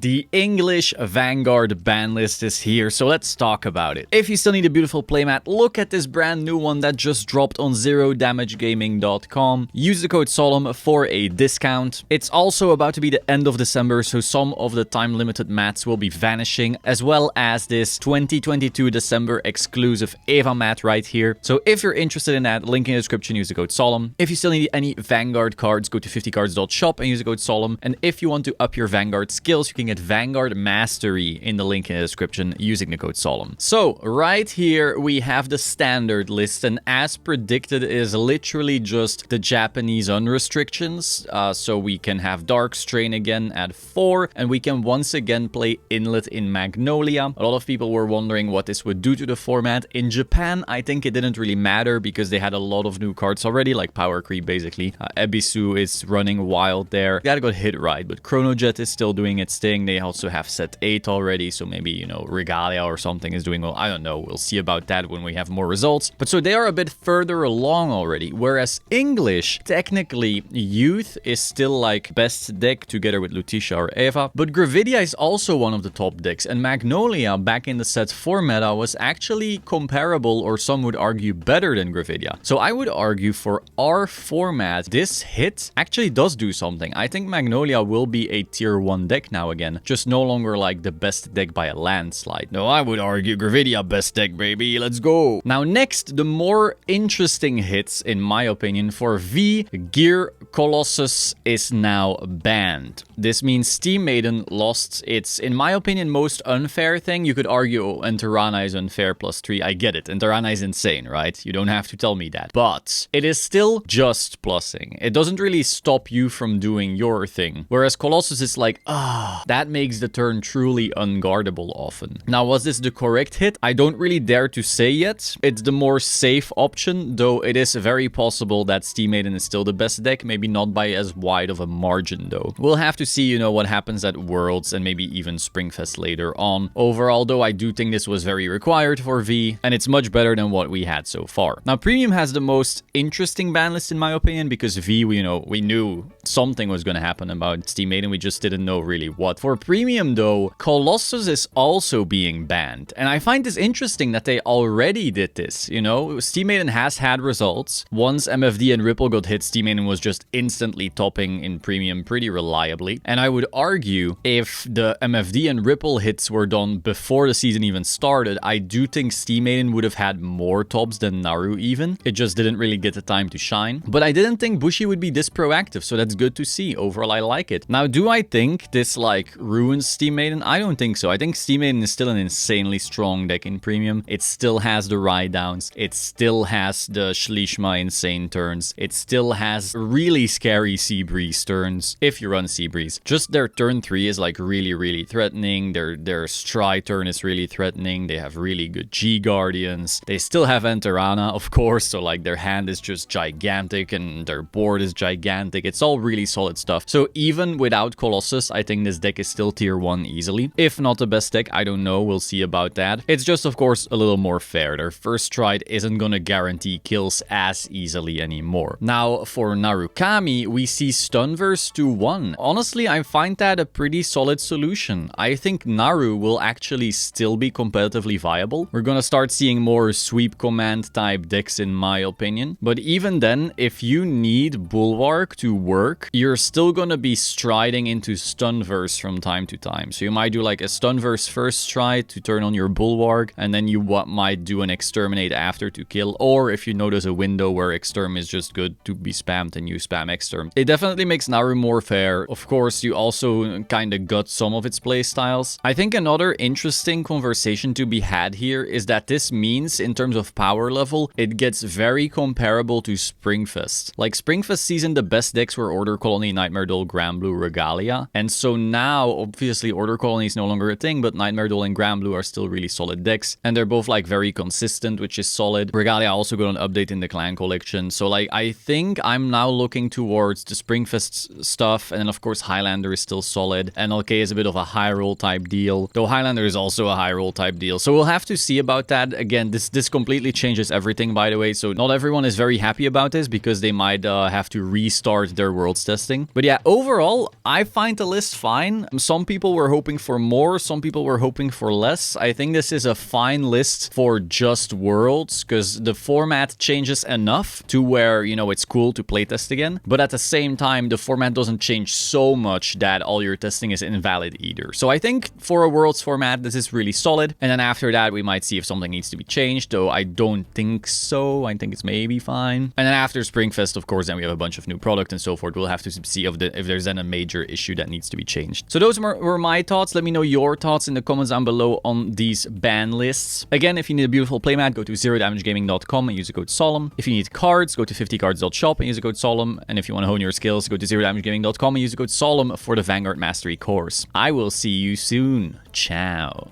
The English Vanguard ban list is here, so let's talk about it. If you still need a beautiful playmat, look at this brand new one that just dropped on ZeroDamageGaming.com. Use the code Solemn for a discount. It's also about to be the end of December, so some of the time-limited mats will be vanishing, as well as this 2022 December exclusive Eva mat right here. So if you're interested in that, link in the description, use the code Solemn. If you still need any Vanguard cards, go to 50cards.shop and use the code Solemn. And if you want to up your Vanguard skills, you can get Vanguard Mastery in the link in the description using the code Solemn. So right here we have the standard list, and as predicted is literally just the Japanese unrestrictions. So we can have Dark Strain again at 4, and we can once again play Inlet in Magnolia. A lot of people were wondering what this would do to the format. In Japan, I think it didn't really matter because they had a lot of new cards already, like Power Creep basically. Ebisu is running wild there. That got hit right, but Chronojet is still doing its thing. They also have set 8 already, so maybe, you know, Regalia or something is doing well. I don't know. We'll see about that when we have more results. But so they are a bit further along already, whereas English, technically, Youth is still like best deck together with Lutetia or Eva, but Gravidia is also one of the top decks, and Magnolia back in the set 4 meta was actually comparable, or some would argue better than Gravidia. So I would argue for our format, this hit actually does do something. I think Magnolia will be a tier 1 deck now again. Just no longer like the best deck by a landslide. No, I would argue Gravidia best deck, baby. Let's go. Now next, the more interesting hits, in my opinion, for V, Gear Colossus is now banned. This means Steam Maiden lost its, in my opinion, most unfair thing. You could argue, oh, Enterana is unfair +3. I get it. Enterana is insane, right? You don't have to tell me that. But it is still just plussing. It doesn't really stop you from doing your thing. Whereas Colossus is like, that makes the turn truly unguardable often. Now, was this the correct hit? I don't really dare to say yet. It's the more safe option, though it is very possible that Steam Maiden is still the best deck, maybe not by as wide of a margin though. We'll have to see, you know, what happens at Worlds and maybe even Springfest later on. Overall though, I do think this was very required for V, and it's much better than what we had so far. Now, Premium has the most interesting ban list in my opinion, because V, we knew something was going to happen about Steam Maiden, we just didn't know really what. For Premium though, Colossus is also being banned, and I find this interesting that they already did this, you know? Steam Maiden has had results. Once MFD and Ripple got hit, Steam Maiden was just instantly topping in Premium pretty reliably, and I would argue if the MFD and Ripple hits were done before the season even started, I do think Steam Maiden would have had more tops than Naru even. It just didn't really get the time to shine, but I didn't think Bushi would be this proactive, so that's good to see. Overall, I like it. Now, do I think this like ruins Steam Maiden? I don't think so. I think Steam Maiden is still an insanely strong deck in Premium. It still has the ride downs. It still has the Schlichma insane turns. It still has really scary Seabreeze turns if you run Seabreeze. Just their turn 3 is like really threatening. Their Stry turn is really threatening. They have really good G Guardians. They still have Enterana, of course, so like their hand is just gigantic and their board is gigantic. It's all really solid stuff. So even without Colossus, I think this deck is still tier 1 easily. If not the best deck, I don't know. We'll see about that. It's just, of course, a little more fair. Their first stride isn't gonna guarantee kills as easily anymore. Now, for Narukami, we see Stunverse 2-1. Honestly, I find that a pretty solid solution. I think Naru will actually still be competitively viable. We're gonna start seeing more sweep command type decks in my opinion. But even then, if you need Bulwark to work, you're still gonna be striding into Stunverse from time to time. So you might do like a Stunverse first stride to turn on your Bulwark, and then you might do an Exterminate after to kill, or if you notice a window where Exterm is just good to be spammed and you spam Exterm. It definitely makes Naru more fair. Of course, you also kind of gut some of its playstyles. I think another interesting conversation to be had here is that this means, in terms of power level, it gets very comparable to Springfest. Like Springfest season, the best decks were Order Colony, Nightmare Duel, Granblue, Regalia, and so now, obviously, Order Colony is no longer a thing, but Nightmare Duel and Granblue are still really solid decks, and they're both like very consistent, which is solid. Regalia also got an update in the Clan Collection, so like I think I'm now looking towards the Springfest stuff, and then of course Highlander is still solid. NLK is a bit of a high roll type deal, though Highlander is also a high roll type deal, so we'll have to see about that. Again, this completely changes everything, by the way, so not everyone is very happy about this because they might have to restart their world Worlds testing. But yeah, overall, I find the list fine. Some people were hoping for more, some people were hoping for less. I think this is a fine list for just Worlds, because the format changes enough to where, you know, it's cool to playtest again. But at the same time, the format doesn't change so much that all your testing is invalid either. So I think for a Worlds format, this is really solid. And then after that, we might see if something needs to be changed, though I don't think so. I think it's maybe fine. And then after Springfest, of course, then we have a bunch of new product and so forth. We'll have to see if there's then a major issue that needs to be changed. So those were my thoughts. Let me know your thoughts in the comments down below on these ban lists. Again, if you need a beautiful playmat, go to zerodamagegaming.com and use the code Solemn. If you need cards, go to 50cards.shop and use the code Solemn. And if you want to hone your skills, go to zerodamagegaming.com and use the code Solemn for the Vanguard Mastery course. I will see you soon. Ciao.